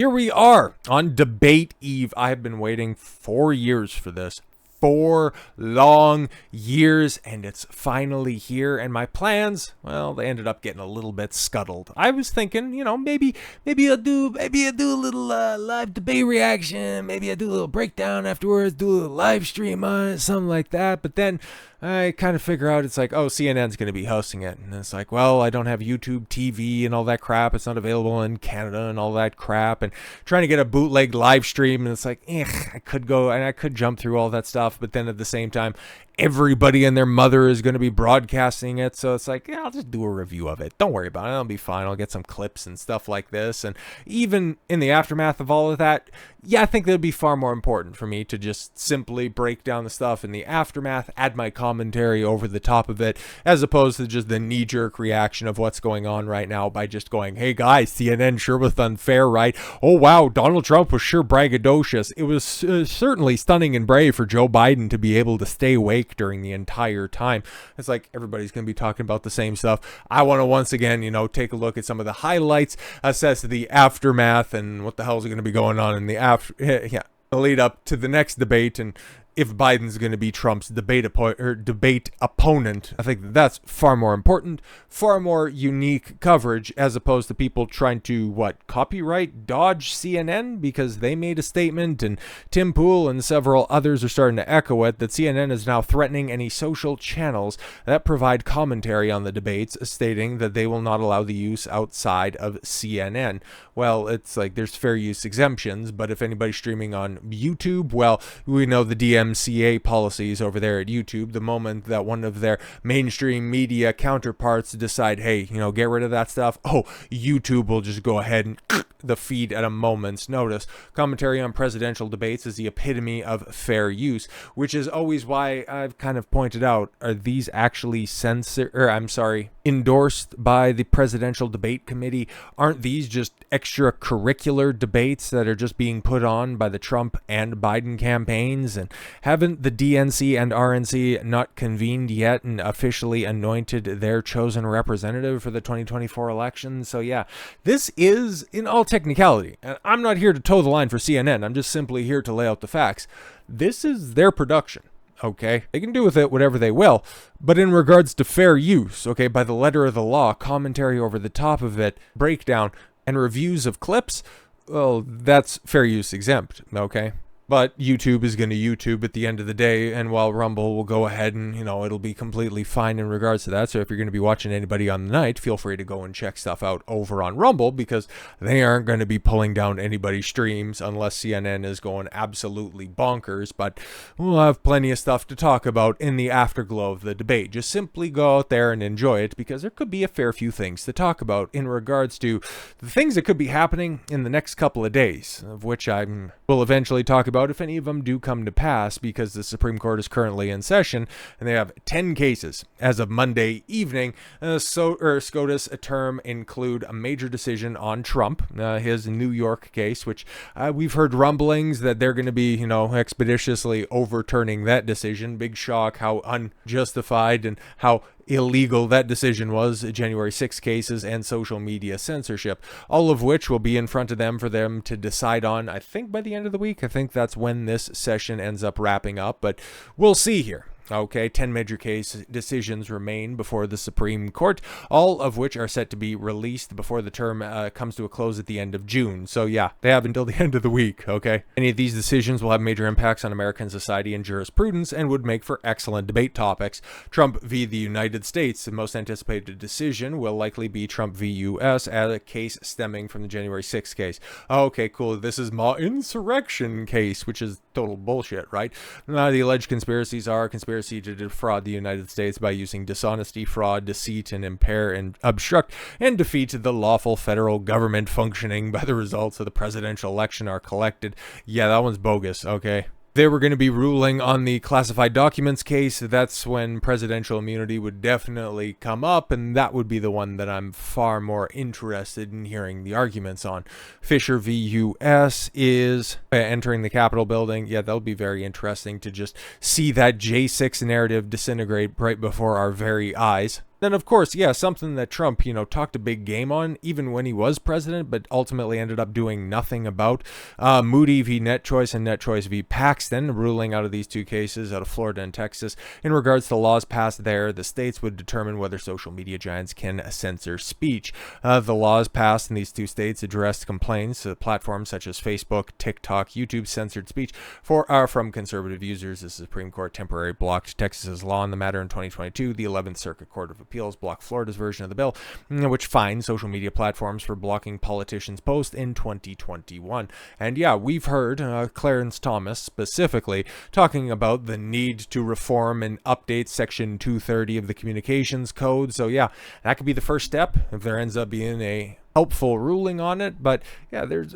Here we are on debate eve. I have been waiting 4 years for this. 4 long years, and it's finally here. And my plans, well, they ended up getting a little bit scuttled. I was thinking, maybe I'll do a little live debate reaction. Maybe I'll do a little breakdown afterwards, do a little live stream on it, something like that. But then I kind of figure out it's like, oh, CNN's going to be hosting it. And it's like, well, I don't have YouTube TV and all that crap. It's not available in Canada and all that crap. And trying to get a bootleg live stream. And it's like, I could go and I could jump through all that stuff. But then at the same time, everybody and their mother is going to be broadcasting it. So it's like, yeah, I'll just do a review of it. Don't worry about it. I'll be fine. I'll get some clips and stuff like this. And even in the aftermath of all of that, yeah, I think that would be far more important for me to just simply break down the stuff in the aftermath, add my commentary over the top of it, as opposed to just the knee-jerk reaction of what's going on right now by just going, hey guys, CNN sure was unfair, right? Oh wow, Donald Trump was sure braggadocious. It was certainly stunning and brave for Joe Biden to be able to stay awake during the entire time. It's like everybody's going to be talking about the same stuff. I want to once again, take a look at some of the highlights, assess the aftermath, and what the hell is going to be going on in the lead up to the next debate, and if Biden's going to be Trump's debate opponent. I think that's far more important, far more unique coverage, as opposed to people trying to, copyright dodge CNN because they made a statement, and Tim Pool and several others are starting to echo it, that CNN is now threatening any social channels that provide commentary on the debates, stating that they will not allow the use outside of CNN. Well, it's like there's fair use exemptions, but if anybody's streaming on YouTube, well, we know the DMCA policies over there at YouTube. The moment that one of their mainstream media counterparts decide, hey, get rid of that stuff, YouTube will just go ahead and the feed at a moment's notice. Commentary on presidential debates is the epitome of fair use, which is always why I've kind of pointed out, are these actually endorsed by the Presidential Debate Committee? Aren't these just extracurricular debates that are just being put on by the Trump and Biden campaigns? And haven't the DNC and RNC not convened yet and officially anointed their chosen representative for the 2024 election? So yeah, this is, in all technicality, and I'm not here to toe the line for CNN, I'm just simply here to lay out the facts. This is their production. Okay, they can do with it whatever they will, but in regards to fair use, okay, by the letter of the law, commentary over the top of it, breakdown, and reviews of clips, well, that's fair use exempt, okay? But YouTube is going to YouTube at the end of the day, and while Rumble will go ahead and, it'll be completely fine in regards to that. So if you're going to be watching anybody on the night, feel free to go and check stuff out over on Rumble, because they aren't going to be pulling down anybody's streams unless CNN is going absolutely bonkers. But we'll have plenty of stuff to talk about in the afterglow of the debate. Just simply go out there and enjoy it, because there could be a fair few things to talk about in regards to the things that could be happening in the next couple of days, of which I will eventually talk about if any of them do come to pass, because the Supreme Court is currently in session and they have 10 cases as of Monday evening. SCOTUS term include a major decision on Trump, his New York case, which we've heard rumblings that they're going to be, expeditiously overturning that decision. Big shock how unjustified and how illegal that decision was. January 6 cases and social media censorship, all of which will be in front of them for them to decide on, I think, by the end of the week. I think that's when this session ends up wrapping up, but we'll see here. Okay, 10 major case decisions remain before the Supreme Court, all of which are set to be released before the term comes to a close at the end of June. So yeah, they have until the end of the week, okay? Any of these decisions will have major impacts on American society and jurisprudence and would make for excellent debate topics. Trump v. the United States, the most anticipated decision, will likely be Trump v. U.S., a case stemming from the January 6th case. Okay, cool. This is my insurrection case, which is total bullshit, right? The alleged conspiracies are conspiracy to defraud the United States by using dishonesty, fraud, deceit, and impair and obstruct and defeat the lawful federal government functioning by the results of the presidential election are collected. Yeah, that one's bogus, okay? They were going to be ruling on the classified documents case. That's when presidential immunity would definitely come up, and that would be the one that I'm far more interested in hearing the arguments on. Fisher v. U.S. is entering the Capitol building. Yeah, that'll be very interesting to just see that J6 narrative disintegrate right before our very eyes. Then, of course, yeah, something that Trump, talked a big game on, even when he was president, but ultimately ended up doing nothing about. Moody v. NetChoice and NetChoice v. Paxton, ruling out of these two cases out of Florida and Texas. In regards to laws passed there, the states would determine whether social media giants can censor speech. The laws passed in these two states addressed complaints to platforms such as Facebook, TikTok, YouTube censored speech from conservative users. The Supreme Court temporarily blocked Texas's law on the matter in 2022. The 11th Circuit Court of Appeals blocked Florida's version of the bill, which fined social media platforms for blocking politicians' posts in 2021. And yeah, we've heard Clarence Thomas specifically talking about the need to reform and update Section 230 of the Communications Code. So yeah, that could be the first step if there ends up being a helpful ruling on it. But yeah, there's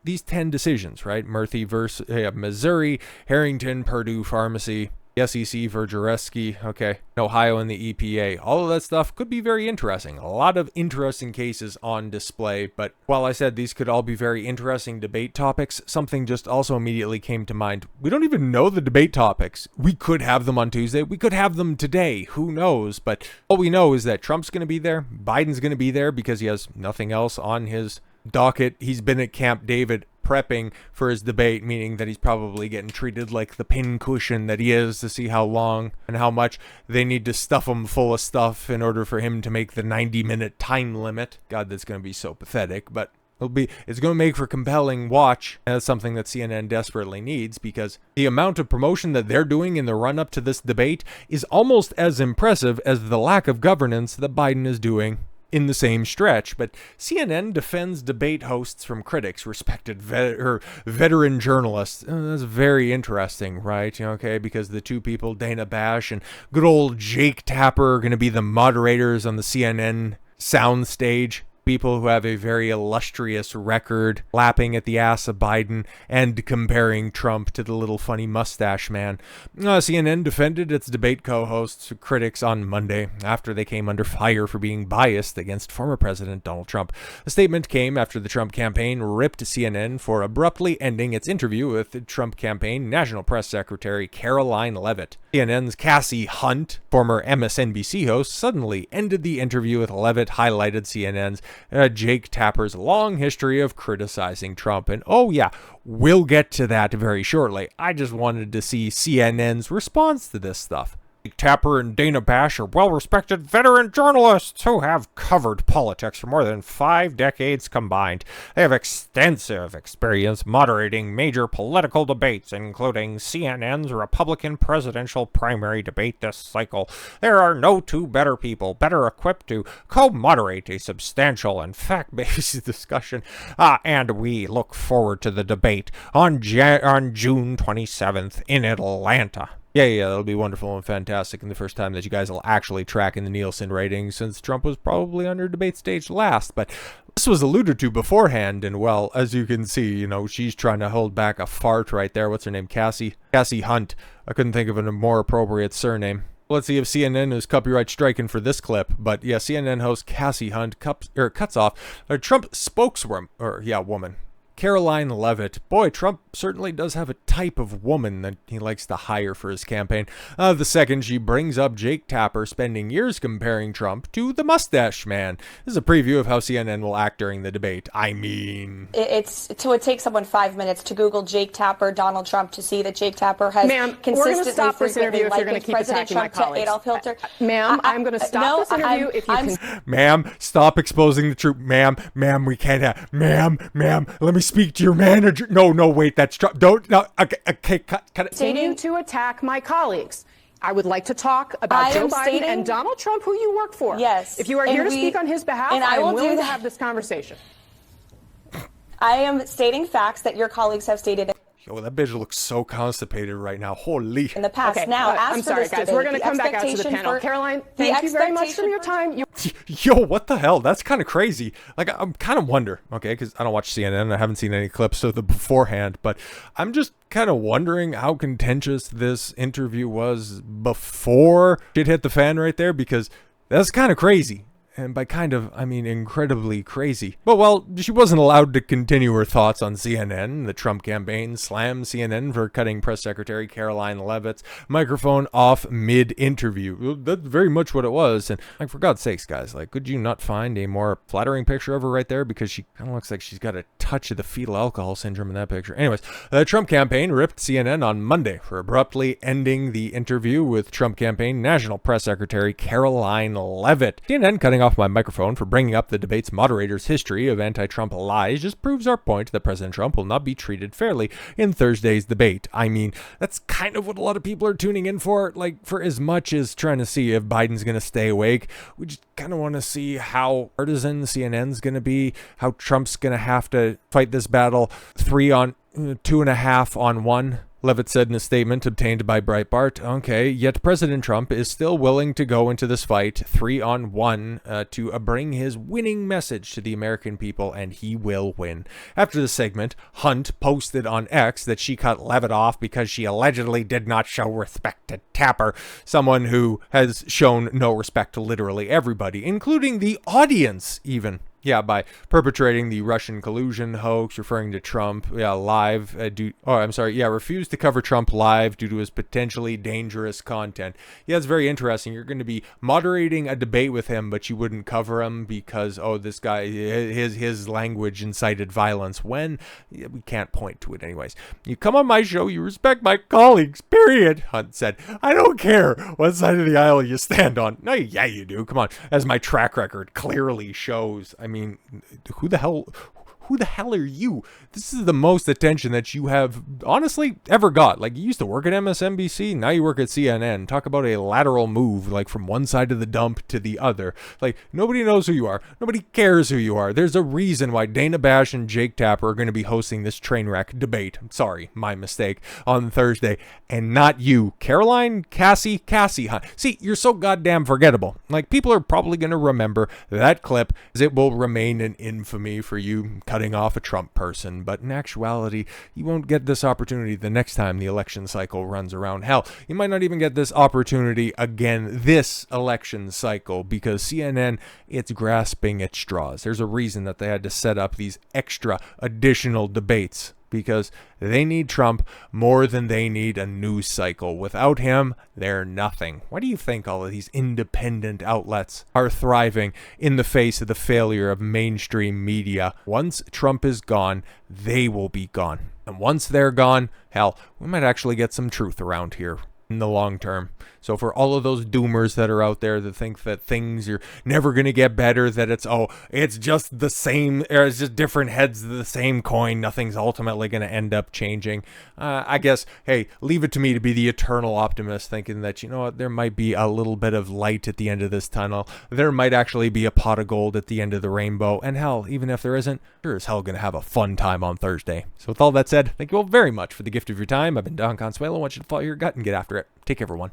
these 10 decisions, right? Murphy versus Missouri, Harrington, Purdue Pharmacy, SEC, Vergereski, okay, Ohio and the EPA. All of that stuff could be very interesting. A lot of interesting cases on display, but while I said these could all be very interesting debate topics, something just also immediately came to mind. We don't even know the debate topics. We could have them on Tuesday. We could have them today. Who knows? But all we know is that Trump's going to be there. Biden's going to be there because he has nothing else on his docket. He's been at Camp David prepping for his debate, meaning that he's probably getting treated like the pincushion that he is to see how long and how much they need to stuff him full of stuff in order for him to make the 90-minute time limit. God, that's going to be so pathetic, but it's going to make for compelling watch, and that's something that CNN desperately needs, because the amount of promotion that they're doing in the run-up to this debate is almost as impressive as the lack of governance that Biden is doing in the same stretch. But CNN defends debate hosts from critics, respected veteran journalists. That's very interesting, right? Okay, because the two people, Dana Bash and good old Jake Tapper, are going to be the moderators on the CNN soundstage. People who have a very illustrious record lapping at the ass of Biden and comparing Trump to the little funny mustache man. CNN defended its debate co-hosts, critics, on Monday after they came under fire for being biased against former President Donald Trump. The statement came after the Trump campaign ripped CNN for abruptly ending its interview with Trump campaign National Press Secretary Karoline Leavitt. CNN's Kasie Hunt, former MSNBC host, suddenly ended the interview with Leavitt, highlighted CNN's Jake Tapper's long history of criticizing Trump. And oh yeah, we'll get to that very shortly. I just wanted to see CNN's response to this stuff. Jake Tapper and Dana Bash are well-respected veteran journalists who have covered politics for more than 5 decades combined. They have extensive experience moderating major political debates, including CNN's Republican presidential primary debate this cycle. There are no two better people better equipped to co-moderate a substantial and fact-based discussion, and we look forward to the debate on June 27th in Atlanta. Yeah, that'll be wonderful and fantastic, and the first time that you guys will actually track in the Nielsen ratings since Trump was probably under debate stage last. But this was alluded to beforehand, and well, as you can see, she's trying to hold back a fart right there. What's her name? Kasie Hunt. I couldn't think of a more appropriate surname. Let's see if CNN is copyright striking for this clip. But yeah, CNN host Kasie Hunt cuts off a Trump spokeswoman, woman. Karoline Leavitt. Boy, Trump certainly does have a type of woman that he likes to hire for his campaign. The second she brings up Jake Tapper spending years comparing Trump to the mustache man. This is a preview of how CNN will act during the debate. I mean, it takes someone 5 minutes to Google Jake Tapper, Donald Trump, to see that Jake Tapper has consistently, we're going to stop this interview if you're going to keep attacking my colleagues. Adolf Hitler. Ma'am, I'm going to stop this interview if you can. Ma'am, stop exposing the truth. Ma'am, we can't have. Ma'am, let me speak to your manager. No, wait, that's Trump. Don't. No, okay, cut it. Continue to attack my colleagues. I would like to talk about Joe Biden and Donald Trump, who you work for. Yes. If you are here to speak on his behalf, I am willing to have this conversation. I am stating facts that your colleagues have stated. Yo, that bitch looks so constipated right now. Holy. In the past. Okay, now, I'm sorry, guys. We're going to come back out to the panel. Caroline, thank you very much for your time. Yo, what the hell? That's kind of crazy. Like, I'm kind of wonder, okay, because I don't watch CNN. I haven't seen any clips of the beforehand, but I'm just kind of wondering how contentious this interview was before shit hit the fan right there, because that's kind of crazy. And by kind of, I mean incredibly crazy. But well, she wasn't allowed to continue her thoughts on CNN. The Trump campaign slammed CNN for cutting Press Secretary Karoline Leavitt's microphone off mid-interview. That's very much what it was. And like, for God's sakes, guys, like, could you not find a more flattering picture of her right there? Because she kind of looks like she's got a touch of the fetal alcohol syndrome in that picture. Anyways, the Trump campaign ripped CNN on Monday for abruptly ending the interview with Trump campaign National Press Secretary Karoline Leavitt. CNN cutting off my microphone for bringing up the debate's moderator's history of anti-Trump lies just proves our point that President Trump will not be treated fairly in Thursday's debate. I mean, that's kind of what a lot of people are tuning in for. Like, for as much as trying to see if Biden's going to stay awake, we just kind of want to see how partisan CNN's going to be, how Trump's going to have to fight this battle 3 on 2.5 on 1. Leavitt said in a statement obtained by Breitbart. Okay, yet President Trump is still willing to go into this fight 3 on 1 to bring his winning message to the American people, and he will win. After the segment, Hunt posted on X that she cut Leavitt off because she allegedly did not show respect to Tapper, someone who has shown no respect to literally everybody, including the audience even. Yeah, by perpetrating the Russian collusion hoax, referring to Trump, refused to cover Trump live due to his potentially dangerous content. Yeah, it's very interesting. You're going to be moderating a debate with him, but you wouldn't cover him because, this guy, his language incited violence, when we can't point to it anyways. You come on my show, you respect my colleagues, period, Hunt said. I don't care what side of the aisle you stand on. No, yeah, you do. Come on. As my track record clearly shows. I mean, who the hell are you? This is the most attention that you have honestly ever got. Like, you used to work at MSNBC, now you work at CNN. Talk about a lateral move, like from one side of the dump to the other. Like, nobody knows who you are. Nobody cares who you are. There's a reason why Dana Bash and Jake Tapper are going to be hosting this train wreck debate. I'm sorry, my mistake, on Thursday. And not you, Karoline, Kasie Hunt. See, you're so goddamn forgettable. Like, people are probably going to remember that clip, as it will remain in infamy for you cutting off a Trump person. But in actuality, you won't get this opportunity the next time the election cycle runs around. Hell, you might not even get this opportunity again this election cycle, because CNN, it's grasping at straws. There's a reason that they had to set up these extra additional debates, because they need Trump more than they need a news cycle. Without him, they're nothing. Why do you think all of these independent outlets are thriving in the face of the failure of mainstream media? Once Trump is gone, they will be gone. And once they're gone, hell, we might actually get some truth around here in the long term. So for all of those doomers that are out there that think that things are never going to get better, that it's just the same, or it's just different heads of the same coin, nothing's ultimately going to end up changing. I guess, hey, leave it to me to be the eternal optimist, thinking that, you know what, there might be a little bit of light at the end of this tunnel. There might actually be a pot of gold at the end of the rainbow. And hell, even if there isn't, sure as hell going to have a fun time on Thursday. So with all that said, thank you all very much for the gift of your time. I've been Don Consuelo. I want you to follow your gut and get after it. Take care, everyone.